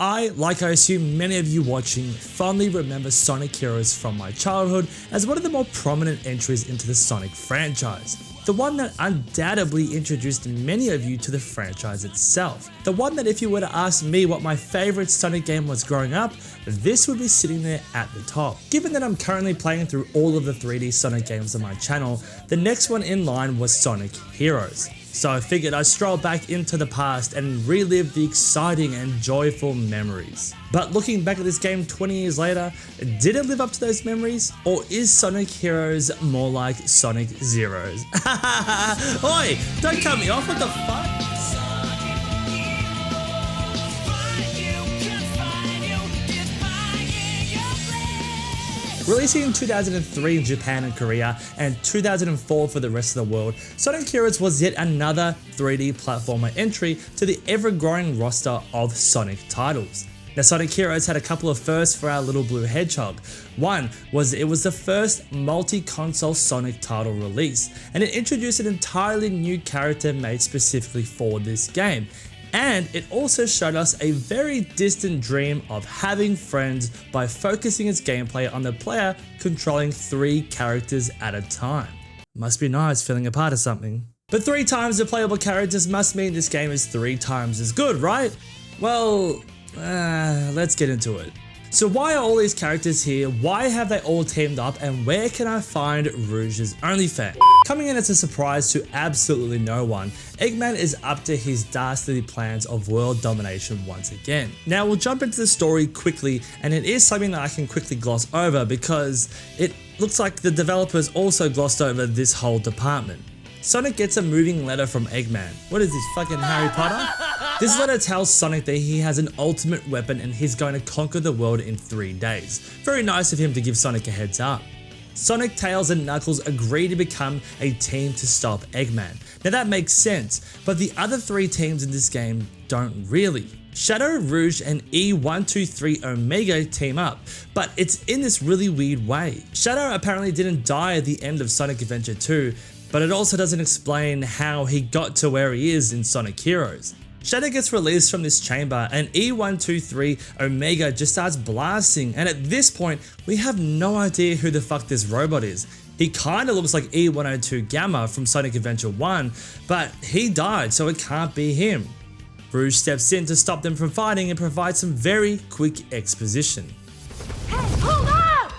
like I assume many of you watching, fondly remember Sonic Heroes from my childhood as one of the more prominent entries into the Sonic franchise. The one that undoubtedly introduced many of you to the franchise itself. The one that if you were to ask me what my favorite Sonic game was growing up, this would be sitting there at the top. Given that I'm currently playing through all of the 3D Sonic games on my channel, the next one in line was Sonic Heroes. So I figured I'd stroll back into the past and relive the exciting and joyful memories. But looking back at this game 20 years later, did it live up to those memories? Or is Sonic Heroes more like Sonic Zeros? Oi, don't cut me off, what the fuck? Releasing in 2003 in Japan and Korea and 2004 for the rest of the world, Sonic Heroes was yet another 3D platformer entry to the ever-growing roster of Sonic titles. Now, Sonic Heroes had a couple of firsts for our little blue hedgehog. One was it was the first multi-console Sonic title release, and it introduced an entirely new character made specifically for this game. And it also showed us a very distant dream of having friends by focusing its gameplay on the player controlling 3 characters at a time. Must be nice feeling a part of something. But 3 times the playable characters must mean this game is 3 times as good, right? Well, let's get into it. So why are all these characters here, why have they all teamed up, and where can I find Rouge's OnlyFans? Coming in as a surprise to absolutely no one, Eggman is up to his dastardly plans of world domination once again. Now we'll jump into the story quickly, and it is something that I can quickly gloss over because it looks like the developers also glossed over this whole department. Sonic gets a moving letter from Eggman. What is this, fucking Harry Potter? This letter tells Sonic that he has an ultimate weapon and he's going to conquer the world in 3 days. Very nice of him to give Sonic a heads up. Sonic, Tails and Knuckles agree to become a team to stop Eggman. Now that makes sense, but the other 3 teams in this game don't really. Shadow, Rouge and E123 Omega team up, but it's in this really weird way. Shadow apparently didn't die at the end of Sonic Adventure 2, but it also doesn't explain how he got to where he is in Sonic Heroes. Shadow gets released from this chamber and E123 Omega just starts blasting, and at this point we have no idea who the fuck this robot is. He kinda looks like E102 Gamma from Sonic Adventure 1, but he died so it can't be him. Rouge steps in to stop them from fighting and provides some very quick exposition. Hey, hold up!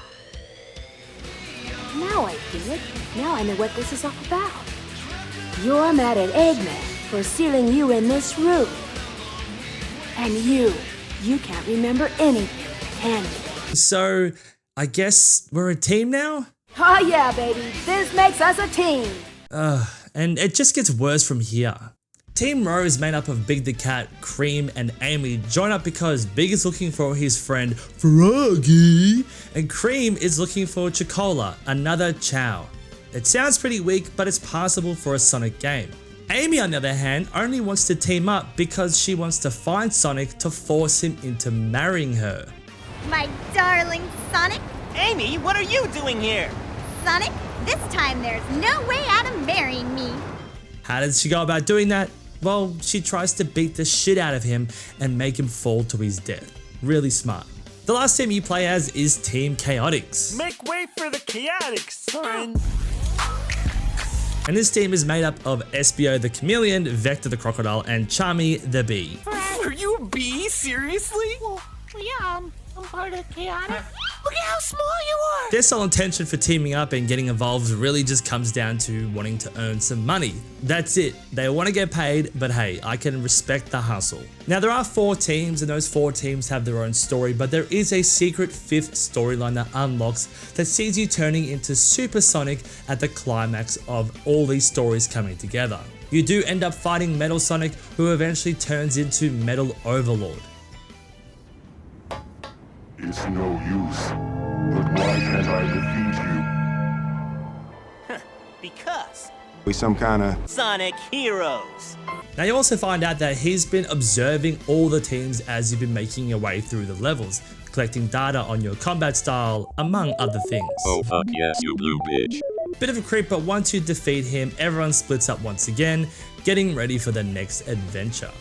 Now I get it. Now I know what this is all about. You're mad at Eggman for sealing you in this room. And you can't remember anything, can you? So, I guess we're a team now? Oh yeah, baby, this makes us a team. And it just gets worse from here. Team Rose, made up of Big the Cat, Cream and Amy, join up because Big is looking for his friend Froggy, and Cream is looking for Chocola, another Chow. It sounds pretty weak, but it's passable for a Sonic game. Amy, on the other hand, only wants to team up because she wants to find Sonic to force him into marrying her. My darling Sonic? Amy, what are you doing here? Sonic, this time there's no way out of marrying me. How does she go about doing that? Well, she tries to beat the shit out of him and make him fall to his death. Really smart. The last team you play as is Team Chaotix. Make way for the Chaotix, son. And this team is made up of Espio the Chameleon, Vector the Crocodile, and Charmy the Bee. Are you a bee? Seriously? Well, yeah, I'm part of Chaotix. Look at how small you are! Their sole intention for teaming up and getting involved really just comes down to wanting to earn some money. That's it. They want to get paid, but hey, I can respect the hustle. Now there are 4 teams and those 4 teams have their own story, but there is a secret 5th storyline that unlocks that sees you turning into Super Sonic at the climax of all these stories coming together. You do end up fighting Metal Sonic, who eventually turns into Metal Overlord. It's no use. But why can't I defeat you? Because We some kinda Sonic Heroes. Now you also find out that he's been observing all the teams as you've been making your way through the levels, collecting data on your combat style, among other things. Oh fuck yes, you blue bitch. Bit of a creep, but once you defeat him, everyone splits up once again, getting ready for the next adventure.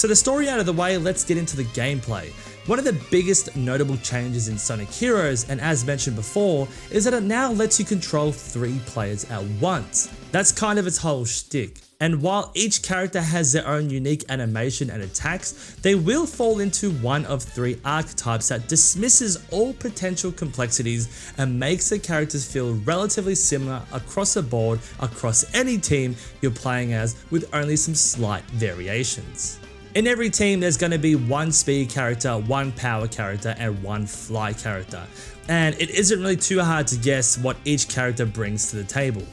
So the story out of the way, let's get into the gameplay. One of the biggest notable changes in Sonic Heroes, and as mentioned before, is that it now lets you control 3 players at once. That's kind of its whole shtick. And while each character has their own unique animation and attacks, they will fall into one of 3 archetypes that dismisses all potential complexities and makes the characters feel relatively similar across the board across any team you're playing as, with only some slight variations. In every team, there's going to be 1 speed character, 1 power character, and 1 fly character. And it isn't really too hard to guess what each character brings to the table.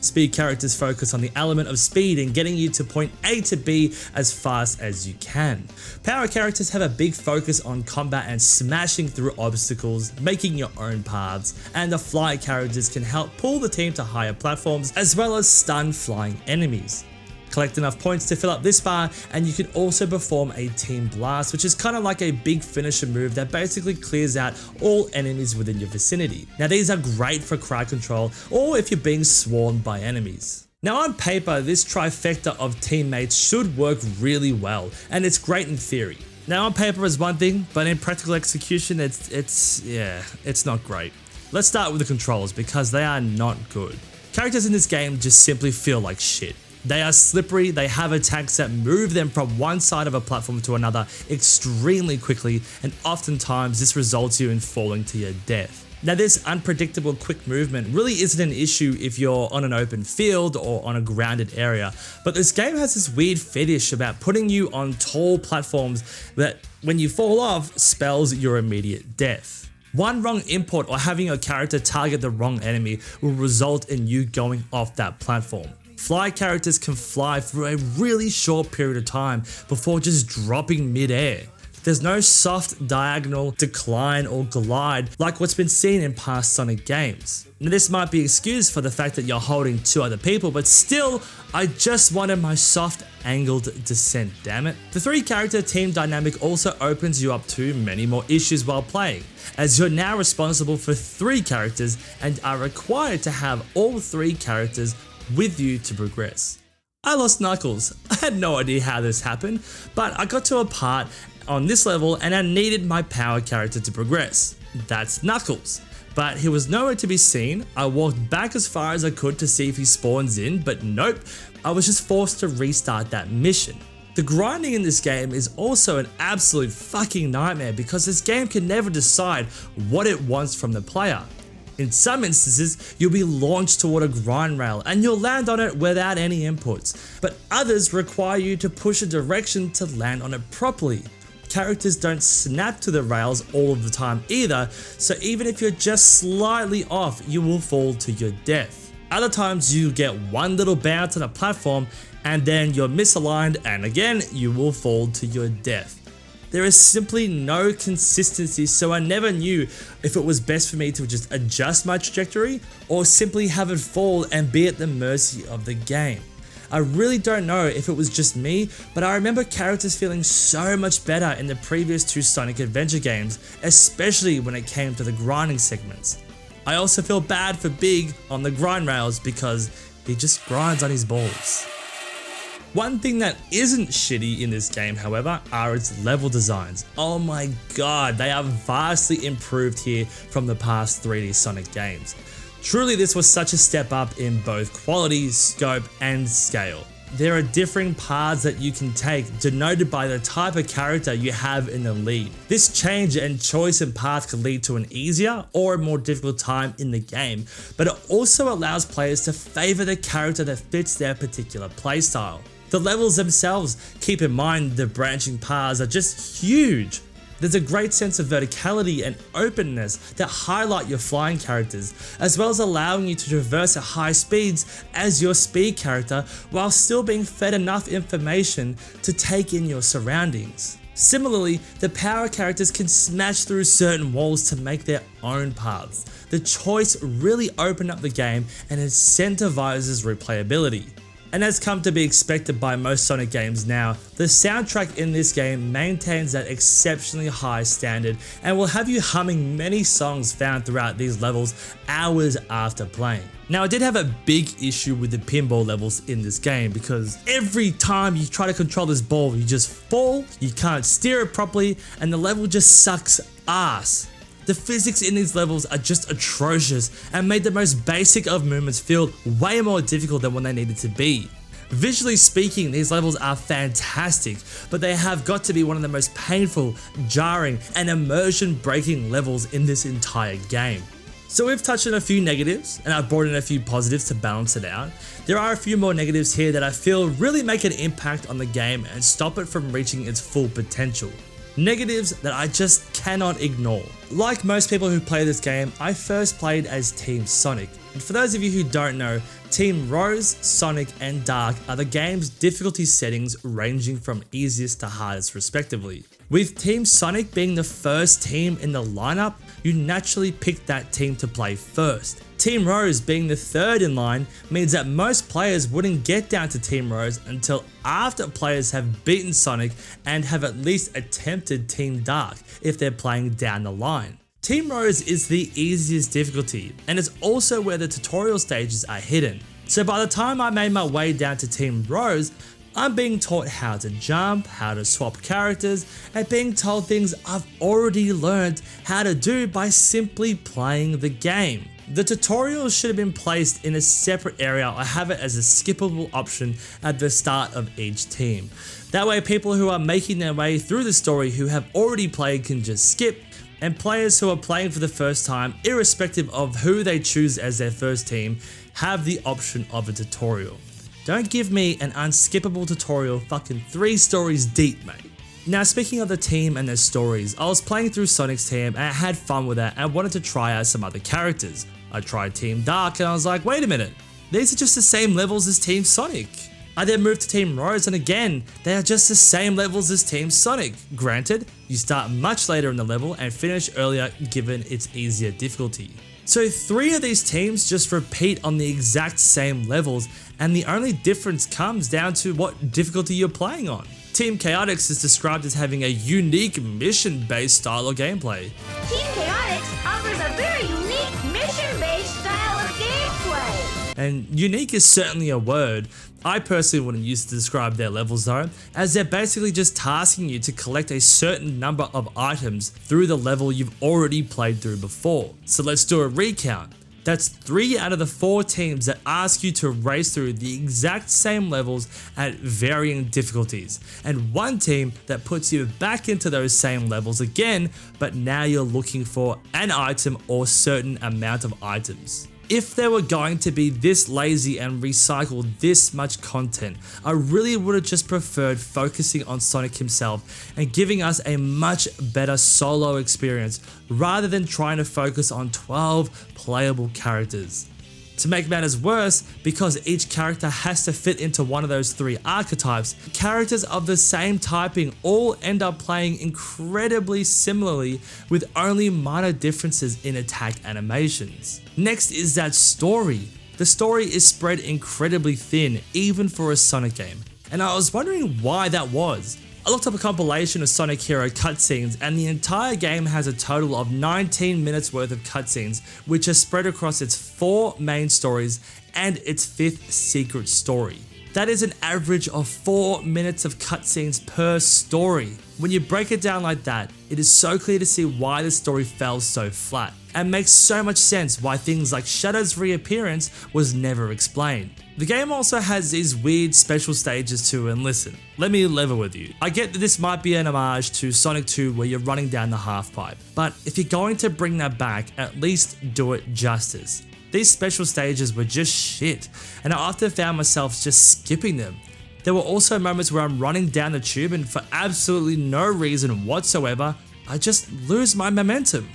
Speed characters focus on the element of speed and getting you to point A to B as fast as you can. Power characters have a big focus on combat and smashing through obstacles, making your own paths, and the fly characters can help pull the team to higher platforms as well as stun flying enemies. Collect enough points to fill up this bar, and you can also perform a team blast, which is kind of like a big finisher move that basically clears out all enemies within your vicinity. Now these are great for crowd control or if you're being swarmed by enemies. Now on paper, this trifecta of teammates should work really well, and it's great in theory. Now on paper is one thing, but in practical execution it's not great. Let's start with the controls because they are not good. Characters in this game just simply feel like shit. They are slippery, they have attacks that move them from one side of a platform to another extremely quickly, and oftentimes this results you in falling to your death. Now this unpredictable quick movement really isn't an issue if you're on an open field or on a grounded area, but this game has this weird fetish about putting you on tall platforms that when you fall off spells your immediate death. One wrong input or having your character target the wrong enemy will result in you going off that platform. Fly characters can fly for a really short period of time before just dropping mid-air. There's no soft diagonal decline or glide like what's been seen in past Sonic games. Now this might be excused for the fact that you're holding 2 other people, but still, I just wanted my soft angled descent, damn it. The 3 character team dynamic also opens you up to many more issues while playing, as you're now responsible for 3 characters and are required to have all 3 characters with you to progress. I lost Knuckles. I had no idea how this happened, but I got to a part on this level and I needed my power character to progress. That's Knuckles. But he was nowhere to be seen. I walked back as far as I could to see if he spawns in, but nope, I was just forced to restart that mission. The grinding in this game is also an absolute fucking nightmare because this game can never decide what it wants from the player. In some instances, you'll be launched toward a grind rail and you'll land on it without any inputs, but others require you to push a direction to land on it properly. Characters don't snap to the rails all of the time either, so even if you're just slightly off, you will fall to your death. Other times you get one little bounce on a platform and then you're misaligned and again you will fall to your death. There is simply no consistency, so I never knew if it was best for me to just adjust my trajectory or simply have it fall and be at the mercy of the game. I really don't know if it was just me, but I remember characters feeling so much better in the previous 2 Sonic Adventure games, especially when it came to the grinding segments. I also feel bad for Big on the grind rails because he just grinds on his balls. One thing that isn't shitty in this game, however, are its level designs. Oh my god, they are vastly improved here from the past 3D Sonic games. Truly, this was such a step up in both quality, scope, and scale. There are differing paths that you can take, denoted by the type of character you have in the lead. This change and choice in path can lead to an easier or a more difficult time in the game, but it also allows players to favor the character that fits their particular playstyle. The levels themselves, keep in mind the branching paths, are just huge. There's a great sense of verticality and openness that highlight your flying characters, as well as allowing you to traverse at high speeds as your speed character while still being fed enough information to take in your surroundings. Similarly, the power characters can smash through certain walls to make their own paths. The choice really opened up the game and incentivizes replayability. And as come to be expected by most Sonic games now, the soundtrack in this game maintains that exceptionally high standard and will have you humming many songs found throughout these levels hours after playing. Now I did have a big issue with the pinball levels in this game because every time you try to control this ball you just fall, you can't steer it properly, and the level just sucks ass. The physics in these levels are just atrocious and made the most basic of movements feel way more difficult than what they needed to be. Visually speaking, these levels are fantastic, but they have got to be one of the most painful, jarring, and immersion-breaking levels in this entire game. So we've touched on a few negatives, and I've brought in a few positives to balance it out. There are a few more negatives here that I feel really make an impact on the game and stop it from reaching its full potential. Negatives that I just cannot ignore. Like most people who play this game, I first played as Team Sonic. And for those of you who don't know, Team Rose, Sonic, and Dark are the game's difficulty settings ranging from easiest to hardest respectively. With Team Sonic being the first team in the lineup, you naturally pick that team to play first. Team Rose being the third in line means that most players wouldn't get down to Team Rose until after players have beaten Sonic and have at least attempted Team Dark if they're playing down the line. Team Rose is the easiest difficulty and is also where the tutorial stages are hidden. So by the time I made my way down to Team Rose, I'm being taught how to jump, how to swap characters, and being told things I've already learned how to do by simply playing the game. The tutorial should have been placed in a separate area or have it as a skippable option at the start of each team. That way people who are making their way through the story who have already played can just skip, and players who are playing for the first time, irrespective of who they choose as their first team, have the option of a tutorial. Don't give me an unskippable tutorial fucking 3 stories deep, mate. Now speaking of the team and their stories, I was playing through Sonic's team and I had fun with it and I wanted to try out some other characters. I tried Team Dark and I was like, wait a minute, these are just the same levels as Team Sonic. I then moved to Team Rose and again, they are just the same levels as Team Sonic. Granted, you start much later in the level and finish earlier given its easier difficulty. So 3 of these teams just repeat on the exact same levels, and the only difference comes down to what difficulty you're playing on. Team Chaotix is described as having a unique mission-based style of gameplay. Team Chaotix offers a very unique mission-based style of gameplay. And unique is certainly a word. I personally wouldn't use it to describe their levels though, as they're basically just tasking you to collect a certain number of items through the level you've already played through before. So let's do a recount. That's 3 out of the 4 teams that ask you to race through the exact same levels at varying difficulties, and 1 team that puts you back into those same levels again, but now you're looking for an item or certain amount of items. If they were going to be this lazy and recycle this much content, I really would have just preferred focusing on Sonic himself and giving us a much better solo experience rather than trying to focus on 12 playable characters. To make matters worse, because each character has to fit into one of those 3 archetypes, characters of the same typing all end up playing incredibly similarly with only minor differences in attack animations. Next is that story. The story is spread incredibly thin, even for a Sonic game, and I was wondering why that was. I looked up a compilation of Sonic Hero cutscenes and the entire game has a total of 19 minutes worth of cutscenes, which are spread across its 4 main stories and its 5th secret story. That is an average of 4 minutes of cutscenes per story. When you break it down like that, it is so clear to see why the story fell so flat, and makes so much sense why things like Shadow's reappearance was never explained. The game also has these weird special stages too, and listen, let me level with you. I get that this might be an homage to Sonic 2 where you're running down the half pipe, but if you're going to bring that back, at least do it justice. These special stages were just shit, and I often found myself just skipping them. There were also moments where I'm running down the tube and for absolutely no reason whatsoever, I just lose my momentum.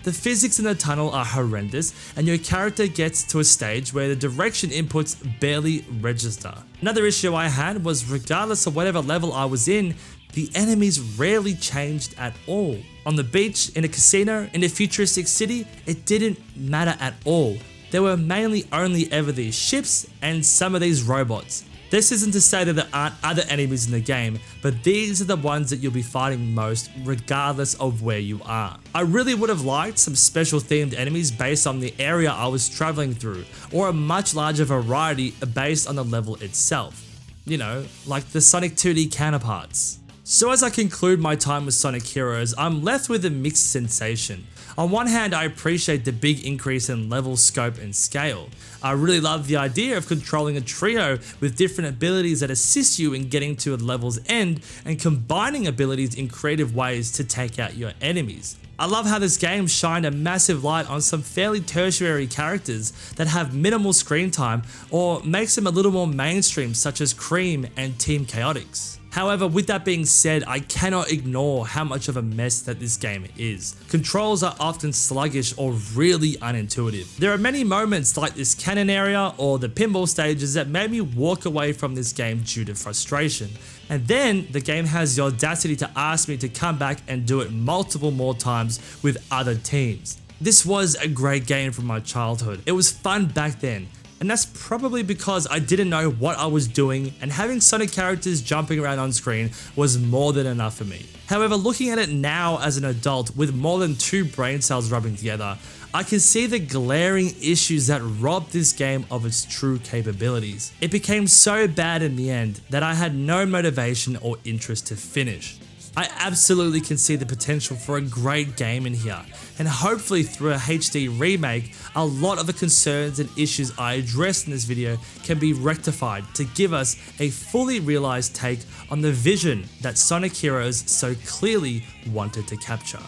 The physics in the tunnel are horrendous, and your character gets to a stage where the direction inputs barely register. Another issue I had was regardless of whatever level I was in, the enemies rarely changed at all. On the beach, in a casino, in a futuristic city, it didn't matter at all. There were mainly only ever these ships and some of these robots. This isn't to say that there aren't other enemies in the game, but these are the ones that you'll be fighting most regardless of where you are. I really would have liked some special themed enemies based on the area I was traveling through, or a much larger variety based on the level itself. You know, like the Sonic 2D counterparts. So as I conclude my time with Sonic Heroes, I'm left with a mixed sensation. On one hand, I appreciate the big increase in level, scope, and scale. I really love the idea of controlling a trio with different abilities that assist you in getting to a level's end and combining abilities in creative ways to take out your enemies. I love how this game shined a massive light on some fairly tertiary characters that have minimal screen time or makes them a little more mainstream, such as Cream and Team Chaotix. However, with that being said, I cannot ignore how much of a mess that this game is. Controls are often sluggish or really unintuitive. There are many moments like this cannon area or the pinball stages that made me walk away from this game due to frustration. And then the game has the audacity to ask me to come back and do it multiple more times with other teams. This was a great game from my childhood. It was fun back then. And that's probably because I didn't know what I was doing, and having Sonic characters jumping around on screen was more than enough for me. However, looking at it now as an adult with more than 2 brain cells rubbing together, I can see the glaring issues that robbed this game of its true capabilities. It became so bad in the end that I had no motivation or interest to finish. I absolutely can see the potential for a great game in here, and hopefully through a HD remake, a lot of the concerns and issues I addressed in this video can be rectified to give us a fully realized take on the vision that Sonic Heroes so clearly wanted to capture.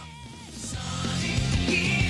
Sonic Heroes.